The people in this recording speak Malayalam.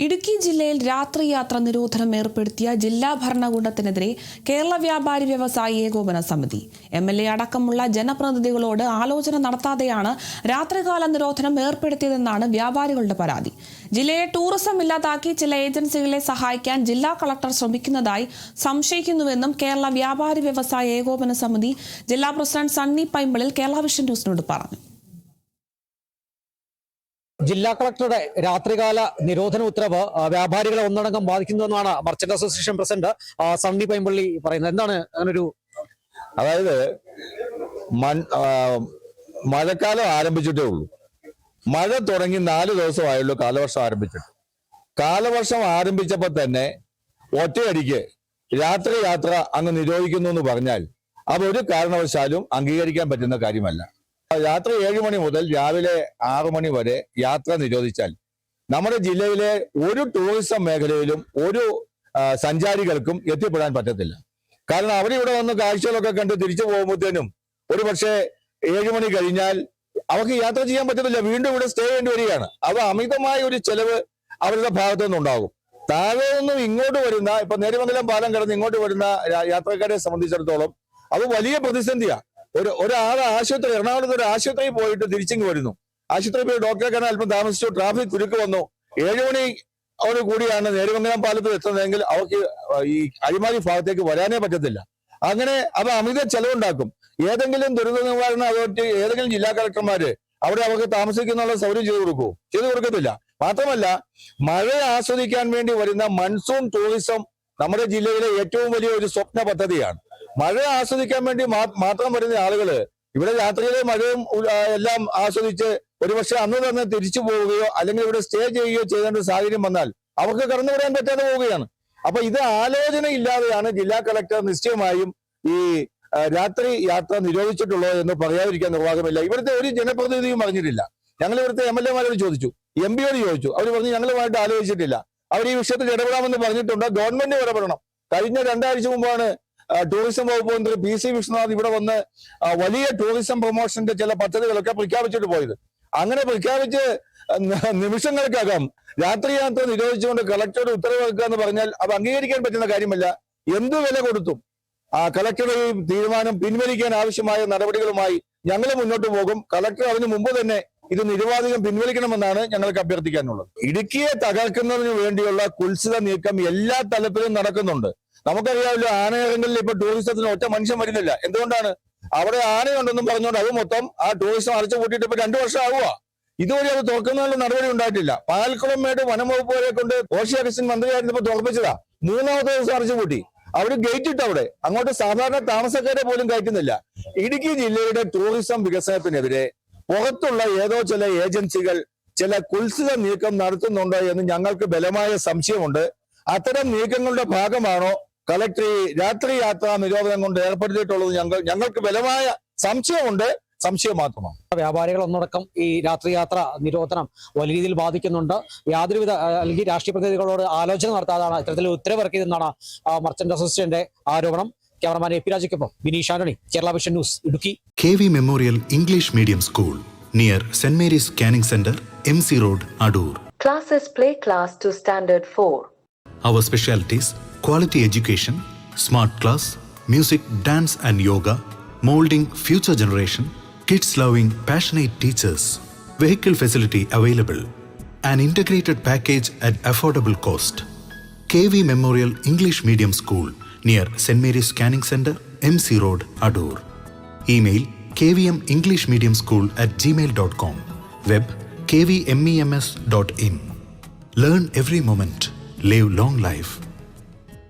ഇടുക്കി ജില്ലയിൽ രാത്രിയാത്ര നിരോധനം ഏർപ്പെടുത്തിയ ജില്ലാ ഭരണകൂടത്തിനെതിരെ കേരള വ്യാപാരി വ്യവസായി ഏകോപന സമിതി MLA അടക്കമുള്ള ജനപ്രതിനിധികളോട് ആലോചന നടത്താതെയാണ് രാത്രികാല നിരോധനം ഏർപ്പെടുത്തിയതെന്നാണ് വ്യാപാരികളുടെ പരാതി. ജില്ലയെ ടൂറിസം ഇല്ലാതാക്കി ചില ഏജൻസികളെ സഹായിക്കാൻ ജില്ലാ കളക്ടർ ശ്രമിക്കുന്നതായി സംശയിക്കുന്നുവെന്നും കേരള വ്യാപാരി വ്യവസായി ഏകോപന സമിതി ജില്ലാ പ്രസിഡന്റ് സണ്ണി പൈമ്പിളിൽ കേരള വിഷൻ ന്യൂസിനോട് പറഞ്ഞു. ജില്ലാ കളക്ടറുടെ രാത്രികാല നിരോധന ഉത്തരവ് വ്യാപാരികളെ ഒന്നടങ്കം ബാധിക്കുന്നതെന്നാണ് merchant association president Sunny Paimpally പറയുന്നത്. എന്താണ് അങ്ങനൊരു? അതായത് മഴക്കാലം ആരംഭിച്ചിട്ടേ ഉള്ളൂ. മഴ തുടങ്ങി 4 ദിവസമായുള്ളൂ കാലവർഷം ആരംഭിച്ചിട്ട്. കാലവർഷം ആരംഭിച്ചപ്പോൾ തന്നെ ഒറ്റയടിക്ക് രാത്രി യാത്ര അങ്ങ് നിരോധിക്കുന്നു എന്ന് പറഞ്ഞാൽ അതൊരു കാരണവശാലും അംഗീകരിക്കാൻ പറ്റുന്ന കാര്യമല്ല. രാത്രി 7 മണി മുതൽ രാവിലെ 6 മണി വരെ യാത്ര നിരോധിച്ചാൽ നമ്മുടെ ജില്ലയിലെ ഒരു ടൂറിസം മേഖലയിലും ഒരു സഞ്ചാരികൾക്കും എത്തിപ്പെടാൻ പറ്റത്തില്ല. കാരണം അവരിവിടെ വന്ന് കാഴ്ചകളൊക്കെ കണ്ട് തിരിച്ചു പോകുമ്പോഴത്തേനും ഒരു പക്ഷേ 7 മണി കഴിഞ്ഞാൽ അവർക്ക് യാത്ര ചെയ്യാൻ പറ്റത്തില്ല, വീണ്ടും ഇവിടെ സ്റ്റേ ചെയ്യേണ്ടി വരികയാണ്. അത് അമിതമായ ഒരു ചെലവ് അവരുടെ ഭാഗത്തു നിന്നുണ്ടാകും. താഴെ നിന്നും ഇങ്ങോട്ട് വരുന്ന ഇപ്പൊ നേര്യമംഗലം പാലം കടന്ന് ഇങ്ങോട്ട് വരുന്ന യാത്രക്കാരെ സംബന്ധിച്ചിടത്തോളം അത് വലിയ പ്രതിസന്ധിയാണ്. ഒരാൾ ആശുപത്രി, എറണാകുളത്ത് ഒരു ആശുപത്രിയിൽ പോയിട്ട് തിരിച്ചിങ്ങ് വരുന്നു. ആശുപത്രി പോയി ഡോക്ടറെ കാണാൻ അല്പം താമസിച്ചു, ട്രാഫിക് കുരുക്ക് വന്നു. 7 മണി അവർ കൂടിയാണ് നേര്യമംഗലം പാലത്തിൽ എത്തുന്നതെങ്കിൽ അവർക്ക് ഈ അഴിമാലി ഭാഗത്തേക്ക് വരാനേ പറ്റത്തില്ല. അങ്ങനെ അത് അമിത ചെലവുണ്ടാക്കും. ഏതെങ്കിലും ദുരന്ത നിവാരണ അതോറിറ്റി, ഏതെങ്കിലും ജില്ലാ കളക്ടർമാര് അവിടെ അവർക്ക് താമസിക്കുന്നുള്ള സൗകര്യം ചെയ്തു കൊടുക്കത്തില്ല. മാത്രമല്ല, മഴ ആസ്വദിക്കാൻ വേണ്ടി വരുന്ന മൺസൂൺ ടൂറിസം നമ്മുടെ ജില്ലയിലെ ഏറ്റവും വലിയ ഒരു സ്വപ്ന പദ്ധതിയാണ്. മഴ ആസ്വദിക്കാൻ വേണ്ടി മാത്രം വരുന്ന ആളുകള് ഇവിടെ രാത്രിയിലെ മഴയും എല്ലാം ആസ്വദിച്ച് ഒരുപക്ഷെ അന്ന് തന്നെ തിരിച്ചു പോവുകയോ അല്ലെങ്കിൽ ഇവിടെ സ്റ്റേ ചെയ്യുകയോ ചെയ്യേണ്ട സാഹചര്യം വന്നാൽ അവർക്ക് കടന്നു വരാൻ പറ്റാതെ പോവുകയാണ്. അപ്പൊ ഇത് ആലോചന ഇല്ലാതെയാണ് ജില്ലാ കളക്ടർ നിശ്ചയമായും ഈ രാത്രി യാത്ര നിരോധിച്ചിട്ടുള്ളത് എന്ന് പറയാതിരിക്കാൻ നിർവാഹമില്ല. ഇവിടുത്തെ ഒരു ജനപ്രതിനിധിയും പറഞ്ഞിട്ടില്ല. ഞങ്ങൾ ഇവിടുത്തെ MLA മാരോട് ചോദിച്ചു, MP യോട് ചോദിച്ചു. അവർ പറഞ്ഞു ഞങ്ങളുമായിട്ട് ആലോചിച്ചിട്ടില്ല. അവർ ഈ വിഷയത്തിൽ ഇടപെടാമെന്ന് പറഞ്ഞിട്ടുണ്ട്. ഗവൺമെന്റ് ഇടപെടണം. കഴിഞ്ഞ 2 ആഴ്ച മുമ്പാണ് ടൂറിസം വകുപ്പ് മന്ത്രി PC വിശ്വനാഥ് ഇവിടെ വന്ന് വലിയ ടൂറിസം പ്രൊമോഷന്റെ ചില പദ്ധതികളൊക്കെ പ്രഖ്യാപിച്ചിട്ട് പോയത്. അങ്ങനെ പ്രഖ്യാപിച്ച് നിമിഷങ്ങൾക്കകം രാത്രി യാത്ര നിരോധിച്ചുകൊണ്ട് കളക്ടറുടെ ഉത്തരവിറക്കുക എന്ന് പറഞ്ഞാൽ അത് അംഗീകരിക്കാൻ പറ്റുന്ന കാര്യമല്ല. എന്ത് വില കൊടുത്തും കളക്ടറുടെ ഈ തീരുമാനം പിൻവലിക്കാൻ ആവശ്യമായ നടപടികളുമായി ഞങ്ങൾ മുന്നോട്ട് പോകും. കളക്ടർ അതിനു മുമ്പ് തന്നെ ഇത് നിരുപാധികം പിൻവലിക്കണമെന്നാണ് ഞങ്ങൾക്ക് അഭ്യർത്ഥിക്കാനുള്ളത്. ഇടുക്കിയെ തകർക്കുന്നതിന് വേണ്ടിയുള്ള കുൽസിത നീക്കം എല്ലാ തലത്തിലും നടക്കുന്നുണ്ട്. നമുക്കറിയാമല്ലോ, ആനയിറങ്കലിൽ ഇപ്പൊ ടൂറിസത്തിന് ഒറ്റ മനുഷ്യൻ വരുന്നില്ല. എന്തുകൊണ്ടാണ്? അവിടെ ആനയുണ്ടെന്നും പറഞ്ഞുകൊണ്ട് അത് മൊത്തം ആ ടൂറിസം അടച്ചു പൂട്ടിയിട്ട് ഇപ്പൊ 2 വർഷം ആവുക. ഇതുവരെ അത് തുറക്കുന്നതിനുള്ള നടപടി ഉണ്ടായിട്ടില്ല. പാൽക്കുളമേട് വനം വകുപ്പ് വരെ കൊണ്ട് റോഷി അഗസ്റ്റിൻ മന്ത്രിയായിരുന്നപ്പോ തുറപ്പിച്ചതാ. 3ാമത്തെ ദിവസം അടച്ചു പൂട്ടി. അവര് ഗേറ്റ് ഇട്ട് അവിടെ അങ്ങോട്ട് സാധാരണ താമസക്കാരെ പോലും കയറ്റുന്നില്ല. ഇടുക്കി ജില്ലയുടെ ടൂറിസം വികസനത്തിനെതിരെ പുറത്തുള്ള ഏതോ ചില ഏജൻസികൾ ചില കുൽസിത നീക്കം നടത്തുന്നുണ്ടോ എന്ന് ഞങ്ങൾക്ക് ബലമായ സംശയമുണ്ട്. അത്തരം നീക്കങ്ങളുടെ ഭാഗമാണോ കളക്ടർ രാത്രി യാത്രാ നിരോധനം കൊണ്ട് ഏർപ്പെടുത്തിയിട്ടുള്ളത്? ഞങ്ങൾക്ക് ബലമായ സംശയമുണ്ട്. സംശയം മാത്രമാണ്. വ്യാപാരികൾ ഒന്നടക്കം ഈ രാത്രി യാത്ര നിരോധനം വലിയ രീതിയിൽ ബാധിക്കുന്നുണ്ട്. യാതൊരുവിധ അല്ലെങ്കിൽ രാഷ്ട്രീയ പ്രതിനിധികളോട് ആലോചന നടത്താതാണ് ഇത്തരത്തിൽ ഉത്തരവിറക്കിയതെന്നാണ് മർച്ചന്റ് അസോസിയേഷന്റെ ആരോപണം. ക്യാമറമാൻ AP രാജയ്ക്കൊപ്പം Bineesh Antony, Kerala vision news, Idukki. KV Memorial English Medium School near St. Mary's Canning Center, MC Road, Adur. Classes play class to standard 4. Our specialties: quality education, smart class, music, dance and yoga, molding future generation, kids loving passionate teachers, vehicle facility available, an integrated package at affordable cost. KV Memorial English Medium School near St. Mary's Canning Center, MC Road, Adur. Email kvmenglishmediumschool@gmail.com. Web kvmems.in. Learn every moment. Live long life.